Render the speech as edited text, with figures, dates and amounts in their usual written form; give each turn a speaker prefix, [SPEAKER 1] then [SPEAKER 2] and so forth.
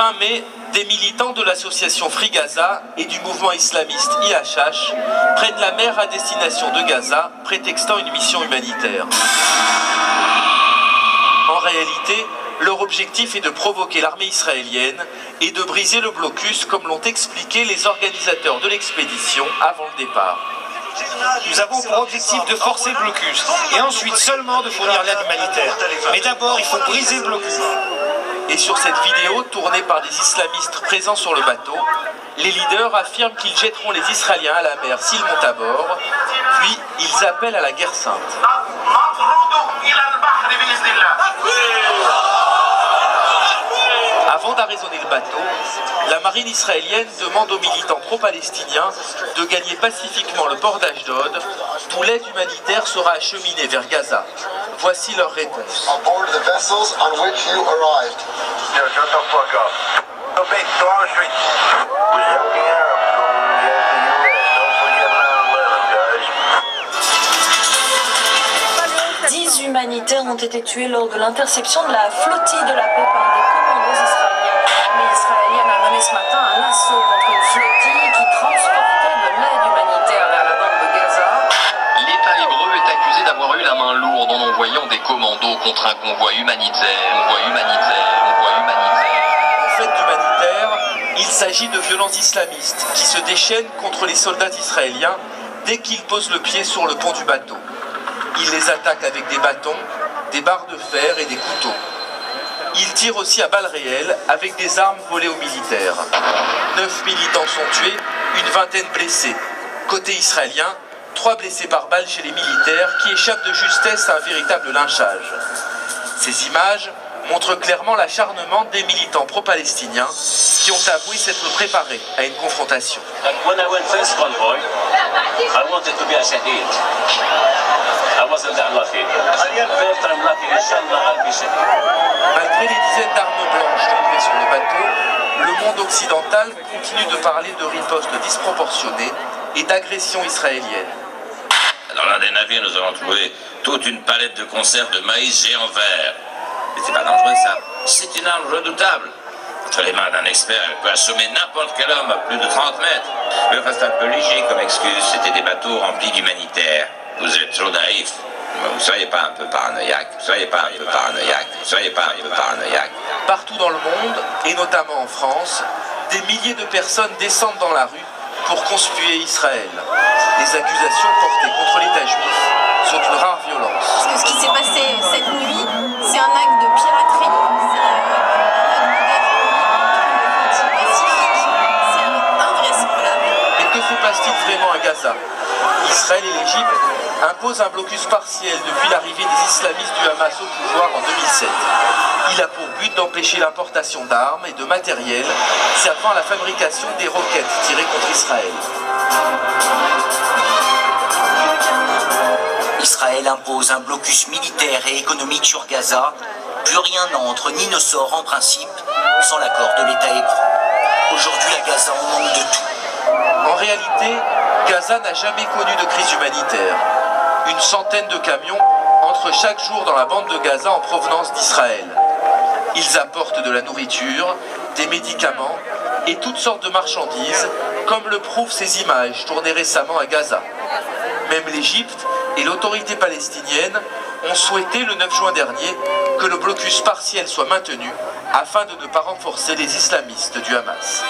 [SPEAKER 1] Fin mai, des militants de l'association Free Gaza et du mouvement islamiste IHH prennent la mer à destination de Gaza, prétextant une mission humanitaire. En réalité, leur objectif est de provoquer l'armée israélienne et de briser le blocus, comme l'ont expliqué les organisateurs de l'expédition avant le départ.
[SPEAKER 2] Nous avons pour objectif de forcer le blocus et ensuite seulement de fournir l'aide humanitaire. Mais d'abord, il faut briser le blocus.
[SPEAKER 1] Et sur cette vidéo, tournée par des islamistes présents sur le bateau, les leaders affirment qu'ils jetteront les Israéliens à la mer s'ils montent à bord, puis ils appellent à la guerre sainte. Avant d'arraisonner le bateau, la marine israélienne demande aux militants pro-palestiniens de gagner pacifiquement le port d'Ashdod, d'où l'aide humanitaire sera acheminée vers Gaza. Voici leur réponse.
[SPEAKER 3] Humanitaires ont été tués lors de l'interception de la flottille de la paix par des commandos israéliens. L'armée israélienne a mené ce matin un assaut contre une flottille qui transportait de l'aide humanitaire vers la bande de Gaza.
[SPEAKER 4] L'État hébreu est accusé d'avoir eu la main lourde en envoyant des commandos contre un convoi humanitaire.
[SPEAKER 1] En fait d'humanitaire, il s'agit de violents islamistes qui se déchaînent contre les soldats israéliens dès qu'ils posent le pied sur le pont du bateau. Ils les attaquent avec des bâtons, des barres de fer et des couteaux. Ils tirent aussi à balles réelles avec des armes volées aux militaires. 9 militants sont tués, une vingtaine blessés. Côté israélien, 3 blessés par balle chez les militaires qui échappent de justesse à un véritable lynchage. Ces images montrent clairement l'acharnement des militants pro-palestiniens qui ont avoué s'être préparés à une confrontation. Malgré les dizaines d'armes blanches trouvées sur le bateau, le monde occidental continue de parler de ripostes disproportionnées et d'agressions israéliennes.
[SPEAKER 5] Dans l'un des navires, nous avons trouvé toute une palette de conserves de maïs géant vert. Mais c'est pas dangereux ça. C'est une arme redoutable. Entre les mains d'un expert, elle peut assommer n'importe quel homme à plus de 30 mètres. Mais reste un peu léger comme excuse, c'était des bateaux remplis d'humanitaires. Vous êtes trop naïfs. Vous soyez pas un peu paranoïaque.
[SPEAKER 1] Partout dans le monde, et notamment en France, des milliers de personnes descendent dans la rue pour conspuer Israël. Les accusations portées contre l'État juif sont une rare violence.
[SPEAKER 6] Parce que ce qui s'est passé cette nuit, c'est un acte de piraterie, c'est un acte de guerre pacifique, c'est invraisemblable.
[SPEAKER 1] Mais que se passe-t-il vraiment à Gaza? Israël et l'Égypte imposent un blocus partiel depuis l'arrivée des islamistes du Hamas au pouvoir en 2007. Il a pour but d'empêcher l'importation d'armes et de matériel servant à la fabrication des roquettes tirées contre Israël.
[SPEAKER 7] Israël impose un blocus militaire et économique sur Gaza. Plus rien n'entre ni ne sort en principe sans l'accord de l'État hébreu. Aujourd'hui à Gaza, on manque de tout.
[SPEAKER 1] En réalité, Gaza n'a jamais connu de crise humanitaire. Une centaine de camions entrent chaque jour dans la bande de Gaza en provenance d'Israël. Ils apportent de la nourriture, des médicaments et toutes sortes de marchandises, comme le prouvent ces images tournées récemment à Gaza. Même l'Égypte et l'autorité palestinienne ont souhaité le 9 juin dernier que le blocus partiel soit maintenu afin de ne pas renforcer les islamistes du Hamas.